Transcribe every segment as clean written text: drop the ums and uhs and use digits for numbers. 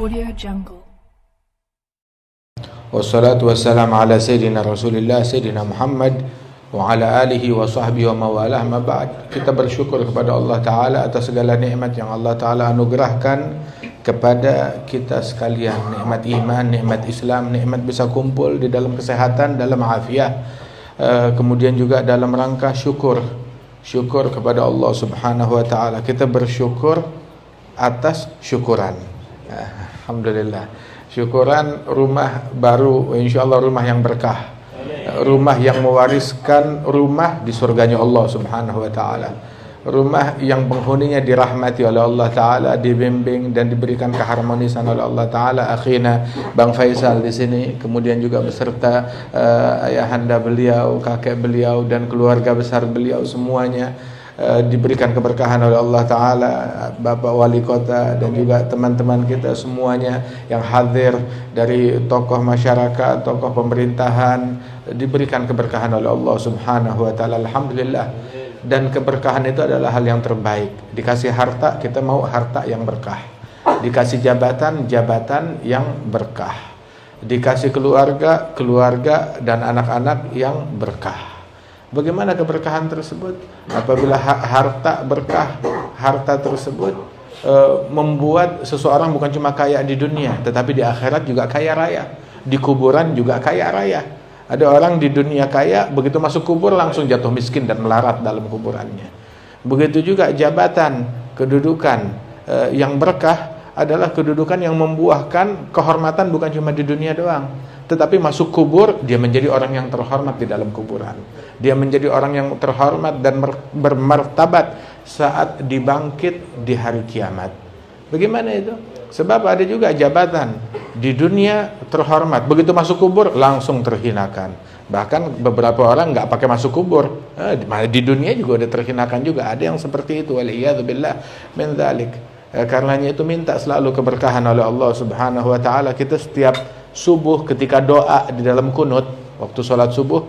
Audio Jungle. Wassalatu wassalamu ala sayyidina Rasulillah Sayyidina Muhammad wa ala alihi wa sahbihi wa mawalah. Ma ba'd. Kita bersyukur kepada Allah Ta'ala atas segala nikmat yang Allah Ta'ala anugerahkan kepada kita sekalian. Nikmat iman, nikmat Islam, nikmat bisa kumpul di dalam kesehatan, dalam afiat. Kemudian juga dalam rangka syukur kepada Allah Subhanahu wa Ta'ala. Kita bersyukur atas syukuran. Alhamdulillah. Syukuran rumah baru, insyaallah rumah yang berkah, rumah yang mewariskan rumah di surganya Allah Subhanahu wa Ta'ala, rumah yang penghuninya dirahmati oleh Allah Ta'ala, dibimbing dan diberikan keharmonisan oleh Allah Ta'ala. Akhina Bang Faisal di sini, kemudian juga beserta ayahanda beliau, kakek beliau dan keluarga besar beliau semuanya diberikan keberkahan oleh Allah Ta'ala. Bapak Wali Kota dan juga teman-teman kita semuanya yang hadir dari tokoh masyarakat, tokoh pemerintahan, diberikan keberkahan oleh Allah Subhanahu wa Ta'ala. Alhamdulillah. Dan keberkahan itu adalah hal yang terbaik. Dikasih harta, kita mau harta yang berkah. Dikasih jabatan yang berkah. Dikasih keluarga dan anak-anak yang berkah. Bagaimana keberkahan tersebut? Apabila harta berkah, harta tersebut membuat seseorang bukan cuma kaya di dunia, tetapi di akhirat juga kaya raya, di kuburan juga kaya raya. Ada orang di dunia kaya, begitu masuk kubur langsung jatuh miskin dan melarat dalam kuburannya. Begitu juga jabatan, kedudukan yang berkah adalah kedudukan yang membuahkan kehormatan bukan cuma di dunia doang, tetapi masuk kubur dia menjadi orang yang terhormat di dalam kuburan. Dia menjadi orang yang terhormat dan bermartabat saat dibangkit di hari kiamat. Bagaimana itu? Sebab ada juga jabatan di dunia terhormat, begitu masuk kubur langsung terhinakan. Bahkan beberapa orang nggak pakai masuk kubur, di dunia juga udah terhinakan juga. Ada yang seperti itu. Waliyadzubillah min dzalik. Karenanya itu minta selalu keberkahan oleh Allah Subhanahu wa Ta'ala. Kita setiap subuh ketika doa di dalam kunut waktu sholat subuh,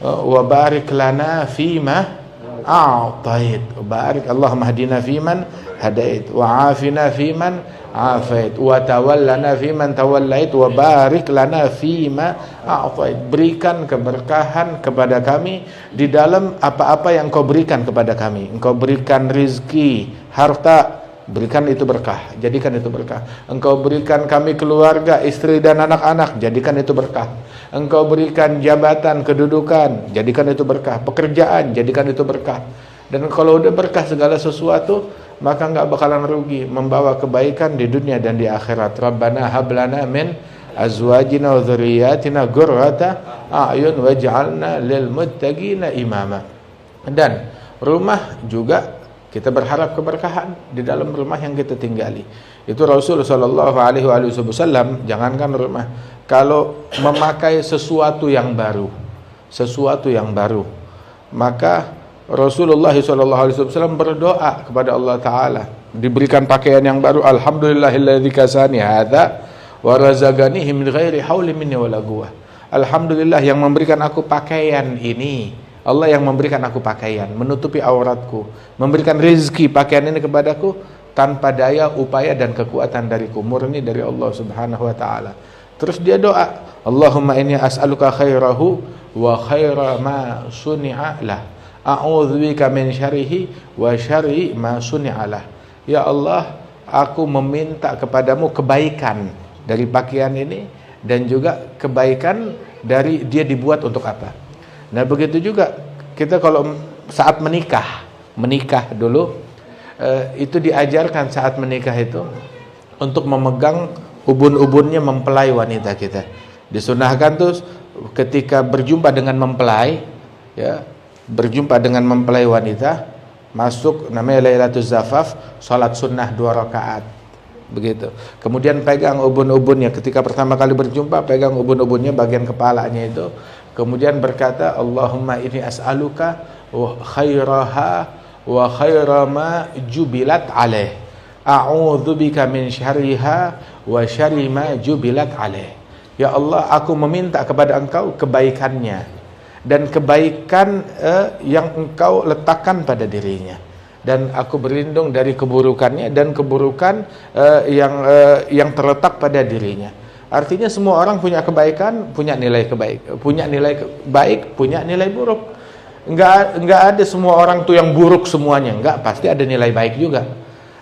wa barik lana fima a'tait, barik Allahumma hadina fiman hadait, wa afina fiman afait, wa tawallana fiman tawallait, wa barik lana fima a'tait. Berikan keberkahan kepada kami di dalam apa-apa yang Kau berikan kepada kami. Engkau berikan rizki, harta, berikan itu berkah, jadikan itu berkah. Engkau berikan kami keluarga, istri dan anak-anak, jadikan itu berkah. Engkau berikan jabatan, kedudukan, jadikan itu berkah. Pekerjaan, jadikan itu berkah. Dan kalau udah berkah segala sesuatu, maka enggak bakalan rugi, membawa kebaikan di dunia dan di akhirat. Rabbana hablana min azwajina wa dzurriyyatina qurrata a'yun waj'alna lil muttaqina imama. Dan rumah juga kita berharap keberkahan di dalam rumah yang kita tinggali. Itu Rasul sallallahu alaihi wasallam, jangankan rumah, kalau memakai sesuatu yang baru, maka Rasulullah sallallahu alaihi wasallam berdoa kepada Allah Ta'ala, diberikan pakaian yang baru, alhamdulillahilladzi kasani hadza wa razaqanihi min ghairi haulin minni wala quwwah. Alhamdulillah yang memberikan aku pakaian ini. Allah yang memberikan aku pakaian, menutupi auratku, memberikan rezeki pakaian ini kepadaku tanpa daya, upaya dan kekuatan dariku, murni dari Allah Subhanahu wa Ta'ala. Terus dia doa, Allahumma inni as'aluka khairahu wa khaira ma suni'a lah, a'udzubika min syarrihi wa syarri ma suni'a lah. Ya Allah, aku meminta kepadamu kebaikan dari pakaian ini dan juga kebaikan dari dia dibuat untuk apa. Nah begitu juga kita kalau saat menikah dulu, itu diajarkan saat menikah itu untuk memegang ubun-ubunnya mempelai wanita kita. Disunahkan tuh ketika berjumpa dengan mempelai, ya, berjumpa dengan mempelai wanita, masuk namanya Lailatul Zafaf, salat sunnah 2 rakaat. Begitu. Kemudian pegang ubun-ubunnya, ketika pertama kali berjumpa pegang ubun-ubunnya bagian kepalanya itu. Kemudian berkata, Allahumma inni as'aluka wa khairaha wa khaira ma jubilat alaih, a'udzubika min syarriha wa syarri ma jubilat alaih. Ya Allah, aku meminta kepada Engkau kebaikannya dan kebaikan yang Engkau letakkan pada dirinya, dan aku berlindung dari keburukannya dan keburukan yang terletak pada dirinya. Artinya semua orang punya kebaikan, punya nilai baik, punya nilai buruk. Enggak ada semua orang tuh yang buruk semuanya, enggak, pasti ada nilai baik juga.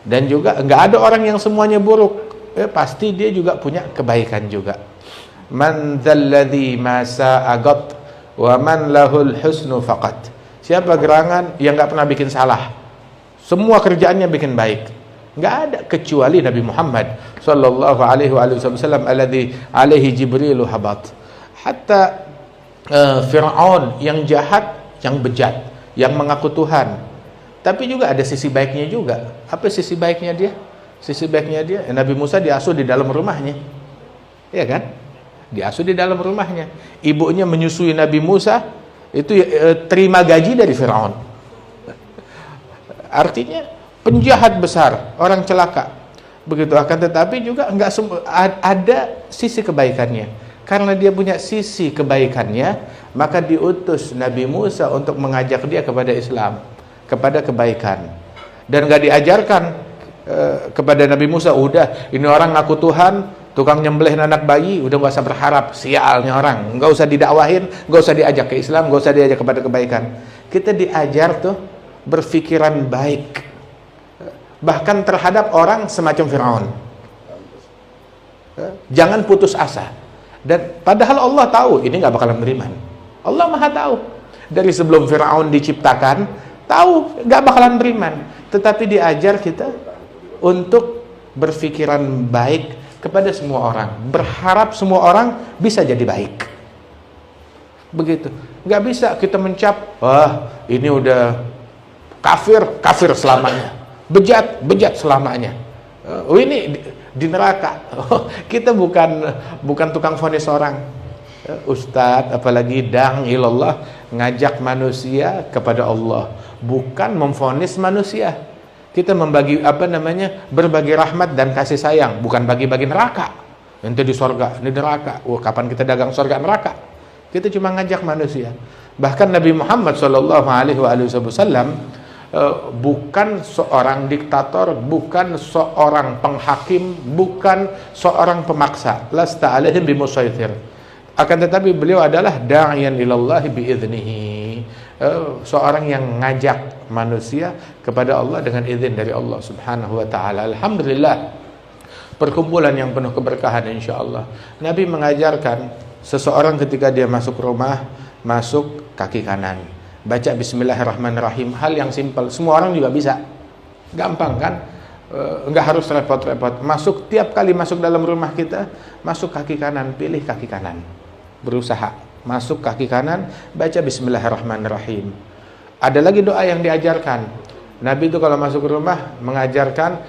Dan juga enggak ada orang yang semuanya buruk. Pasti dia juga punya kebaikan juga. Man dzalladzi ma sa'agat wa man lahul husnu faqat. Siapa gerangan yang enggak pernah bikin salah, semua kerjaannya bikin baik. Enggak ada kecuali Nabi Muhammad sallallahu alaihi wasallam alladzi alaihi jibrilu habat. Hatta Fir'aun yang jahat, yang bejat, yang mengaku Tuhan, tapi juga ada sisi baiknya juga. Apa sisi baiknya dia? Sisi baiknya dia, Nabi Musa diasuh di dalam rumahnya, ya kan? Diasuh di dalam rumahnya. Ibunya menyusui Nabi Musa, itu terima gaji dari Fir'aun. Artinya penjahat besar, orang celaka. Begitu. Akan tetapi juga enggak ada sisi kebaikannya. Karena dia punya sisi kebaikannya, maka diutus Nabi Musa untuk mengajak dia kepada Islam, kepada kebaikan. Dan enggak diajarkan kepada Nabi Musa, udah ini orang ngaku Tuhan, tukang nyembelih anak bayi, udah enggak usah berharap, sialnya orang, enggak usah didakwahin, enggak usah diajak ke Islam, enggak usah diajak kepada kebaikan. Kita diajar tuh berpikiran baik, bahkan terhadap orang semacam Fir'aun. Jangan putus asa. Dan padahal Allah tahu ini nggak bakalan beriman. Allah maha tahu. Dari sebelum Fir'aun diciptakan, tahu nggak bakalan beriman. Tetapi diajar kita untuk berpikiran baik kepada semua orang, berharap semua orang bisa jadi baik. Begitu. Nggak bisa kita mencap, wah ini udah kafir selamanya, bejat selamanya. Oh ini di neraka. Kita bukan tukang vonis orang, ustadz, apalagi dang ilallah, ngajak manusia kepada Allah, bukan memvonis manusia. Kita membagi berbagi rahmat dan kasih sayang, bukan bagi-bagi neraka. Nanti di sorga, di neraka. Kapan kita dagang sorga neraka? Kita cuma ngajak manusia. Bahkan Nabi Muhammad SAW bukan seorang diktator, bukan seorang penghakim, bukan seorang pemaksa. Lasta alaihim bimusaitir. Akan tetapi beliau adalah da'iyan ilallahi biiznihi, seorang yang ngajak manusia kepada Allah dengan izin dari Allah Subhanahu wa taala. Alhamdulillah, perkumpulan yang penuh keberkahan insyaallah. Nabi mengajarkan seseorang ketika dia masuk rumah, masuk kaki kanan, baca bismillahirrahmanirrahim. Hal yang simpel, semua orang juga bisa, gampang kan? Enggak harus repot-repot. Tiap kali masuk dalam rumah kita, masuk kaki kanan, pilih kaki kanan, berusaha masuk kaki kanan, baca bismillahirrahmanirrahim. Ada lagi doa yang diajarkan Nabi itu kalau masuk ke rumah, mengajarkan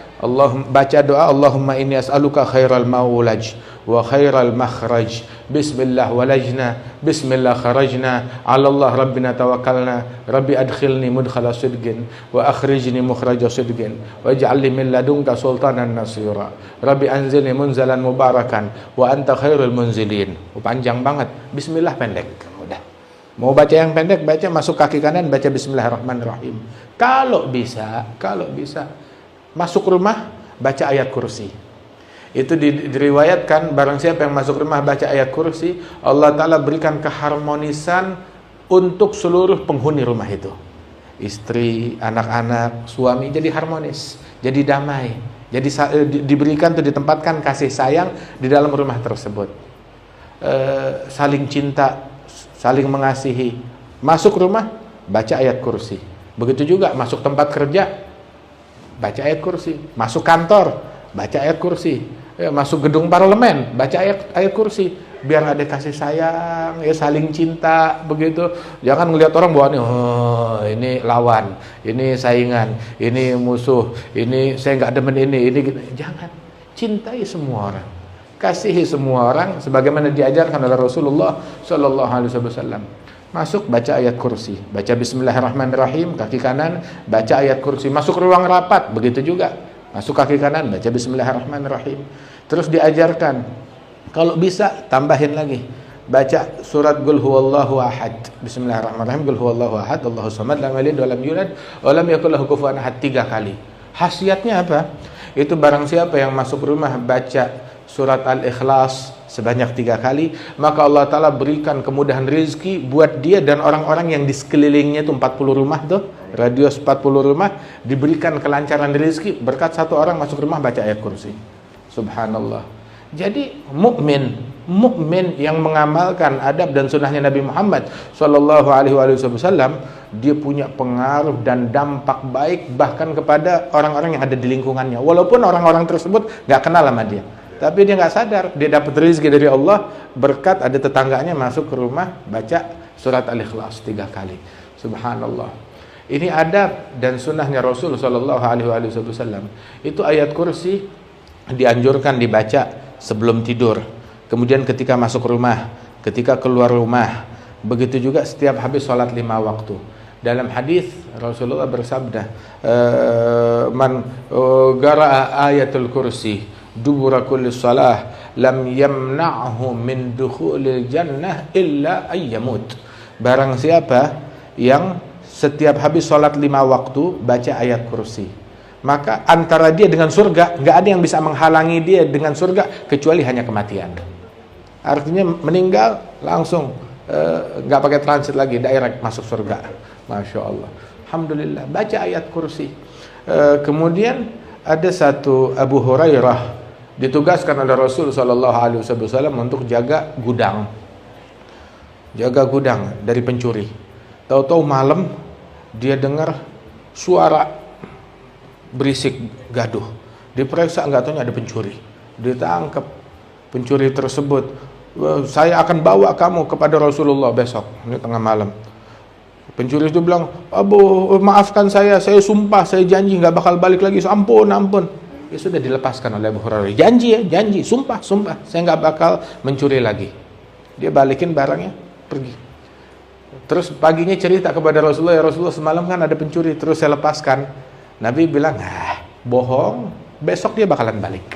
baca doa, Allahumma inni as'aluka khairal maulaj wa khairal makhraj, bismillah walajna, bismillah kharajna, ala Allah rabbina tawakkalna, rabbi adkhilni mudkhala sidqin wa akhrijni mukhraja sidqin waj'alni min ladunka sultanan nasira, rabbi anzilni munzalan mubarakan wa anta khairul munzilin. Panjang banget, bismillah pendek. Mau baca yang pendek, baca masuk kaki kanan, baca bismillahirrahmanirrahim. Kalau bisa masuk rumah, baca ayat kursi. Itu diriwayatkan, barang siapa yang masuk rumah baca ayat kursi, Allah Ta'ala berikan keharmonisan untuk seluruh penghuni rumah itu. Istri, anak-anak, suami jadi harmonis, jadi damai. Jadi diberikan tuh, ditempatkan kasih sayang di dalam rumah tersebut. Saling cinta, saling mengasihi. Masuk rumah, baca ayat kursi. Begitu juga masuk tempat kerja, baca ayat kursi. Masuk kantor, baca ayat kursi. Masuk gedung parlemen, baca ayat kursi. Biar ada kasih sayang, saling cinta, begitu. Jangan ngelihat orang bahwa ini lawan, ini saingan, ini musuh, ini saya nggak demen ini gitu. Jangan. Cintai semua orang, kasihi semua orang sebagaimana diajarkan oleh Rasulullah sallallahu alaihi wasallam. Masuk, baca ayat kursi, baca bismillahirrahmanirrahim, kaki kanan baca ayat kursi. Masuk ruang rapat, begitu juga, masuk kaki kanan baca bismillahirrahmanirrahim. Terus diajarkan, kalau bisa tambahin lagi, baca surat Qul huwallahu ahad. Bismillahirrahmanirrahim. Qul huwallahu ahad, Allahus samad, lam yalid wa lam yulad wa lam yakul lahu kufuwan ahad 3 kali. Khasiatnya apa? Itu barang siapa yang masuk rumah baca surat Al-Ikhlas sebanyak 3 kali, maka Allah Ta'ala berikan kemudahan rezeki buat dia dan orang-orang yang di sekelilingnya itu 40 rumah tuh, radius 40 rumah, diberikan kelancaran rezeki berkat satu orang masuk rumah baca ayat kursi. Subhanallah. Jadi mukmin yang mengamalkan adab dan sunnahnya Nabi Muhammad Sallallahu Alaihi Wasallam, dia punya pengaruh dan dampak baik bahkan kepada orang-orang yang ada di lingkungannya, walaupun orang-orang tersebut gak kenal sama dia, tapi dia nggak sadar dia dapat rezeki dari Allah berkat ada tetangganya masuk ke rumah baca surat Al-Ikhlas 3 kali. Subhanallah. Ini adab dan sunnahnya Rasul Sallallahu Alaihi Wasallam. Itu ayat kursi dianjurkan dibaca sebelum tidur, kemudian ketika masuk rumah, ketika keluar rumah, begitu juga setiap habis sholat 5 waktu. Dalam hadis Rasulullah bersabda, man qara'a ayatul kursi dubura kulli salah lam yamna'hu min dukhulil jannah illa ayyamut. Barang siapa yang setiap habis sholat 5 waktu baca ayat kursi, maka antara dia dengan surga nggak ada yang bisa menghalangi dia dengan surga kecuali hanya kematian. Artinya meninggal langsung nggak pakai transit lagi, direct masuk surga. Masya Allah. Alhamdulillah. Baca ayat kursi. Kemudian ada satu Abu Hurairah ditugaskan oleh Rasul Sallallahu Alaihi Wasallam untuk jaga gudang dari pencuri. Tahu-tahu malam dia dengar suara berisik gaduh, diperiksa nggak tahunya ada pencuri, ditangkap pencuri tersebut. Saya akan bawa kamu kepada Rasulullah besok. Ini tengah malam. Pencuri itu bilang, Abu maafkan saya sumpah, saya janji nggak bakal balik lagi, ampun. Ya sudah, dilepaskan oleh Abu Hurairah. Janji, sumpah, saya nggak bakal mencuri lagi. Dia balikin barangnya, pergi. Terus paginya cerita kepada Rasulullah, ya Rasulullah semalam kan ada pencuri, terus saya lepaskan. Nabi bilang, bohong, besok dia bakalan balik.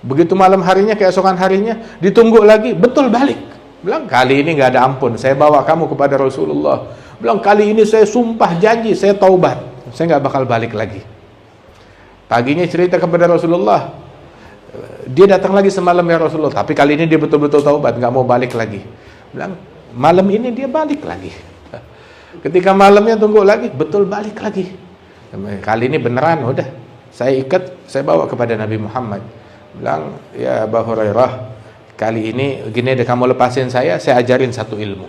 Begitu malam harinya, keesokan harinya, ditunggu lagi, betul balik. Bilang, kali ini gak ada ampun, saya bawa kamu kepada Rasulullah. Bilang, kali ini saya sumpah janji, saya taubat, saya gak bakal balik lagi. Paginya cerita kepada Rasulullah, dia datang lagi semalam ya Rasulullah, tapi kali ini dia betul-betul taubat, gak mau balik lagi. Bilang, malam ini dia balik lagi. Ketika malamnya tunggu lagi, betul balik lagi. Kali ini beneran, udah saya ikat, saya bawa kepada Nabi Muhammad. Bilang, ya Abu Hurairah, kali ini gini deh, kamu lepasin saya ajarin satu ilmu.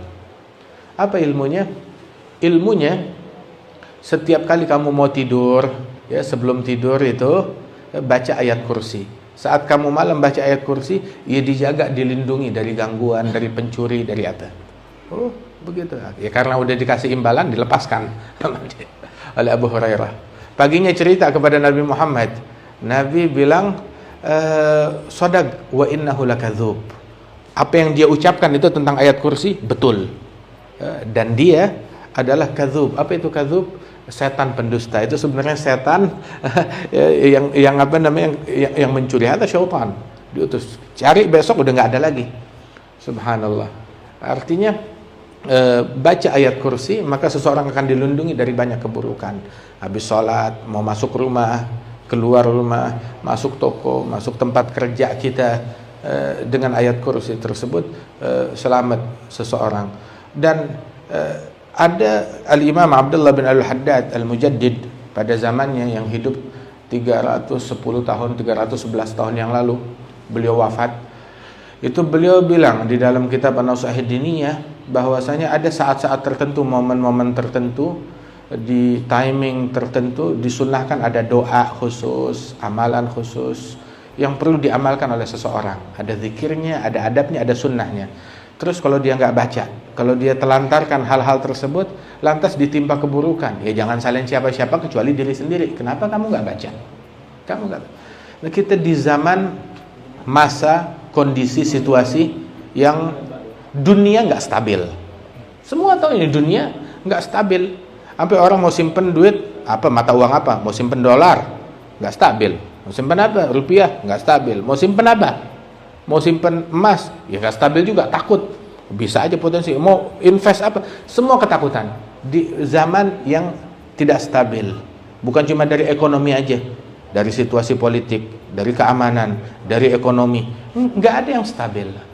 Apa ilmunya? Ilmunya, setiap kali kamu mau tidur, ya sebelum tidur itu baca ayat kursi. Saat kamu malam baca ayat kursi, ya dijaga, dilindungi dari gangguan, dari pencuri, dari apa. Oh begitu ya, karena udah dikasih imbalan, dilepaskan oleh Abu Hurairah. Paginya cerita kepada Nabi Muhammad, Nabi bilang, Sodak wa innahu lakadzub. Apa yang dia ucapkan itu tentang ayat kursi betul, dan dia adalah kadzub. Apa itu kadzub? Setan pendusta. Itu sebenarnya setan yang apa namanya, yang mencuri. Ada syaitan diutus, cari besok udah nggak ada lagi. Subhanallah. Artinya baca ayat kursi, maka seseorang akan dilindungi dari banyak keburukan. Habis sholat, mau masuk rumah, keluar rumah, masuk toko, masuk tempat kerja kita, dengan ayat kursi tersebut selamat seseorang. Dan ada Al-Imam Abdullah bin Al-Haddad Al-Mujaddid pada zamannya yang hidup 310 tahun, 311 tahun yang lalu, beliau wafat. Itu beliau bilang di dalam kitab An-Nasaih Diniyah bahwasanya ada saat-saat tertentu, momen-momen tertentu, di timing tertentu disunahkan ada doa khusus, amalan khusus yang perlu diamalkan oleh seseorang. Ada zikirnya, ada adabnya, ada sunnahnya. Terus kalau dia nggak baca, kalau dia telantarkan hal-hal tersebut, lantas ditimpa keburukan, ya jangan salin siapa-siapa kecuali diri sendiri. Kenapa kamu nggak baca? Kamu nggak. Nah, kita di zaman masa kondisi situasi yang dunia nggak stabil. Semua tahu ini dunia nggak stabil. Sampai orang mau simpen duit apa, mata uang apa, mau simpen dolar nggak stabil. Mau simpen apa, rupiah nggak stabil. Mau simpen apa, Mau simpan emas, ya nggak stabil juga, takut. Bisa aja potensi. Mau invest apa, semua ketakutan. Di zaman yang tidak stabil. Bukan cuma dari ekonomi aja. Dari situasi politik, dari keamanan, dari ekonomi. Nggak ada yang stabil.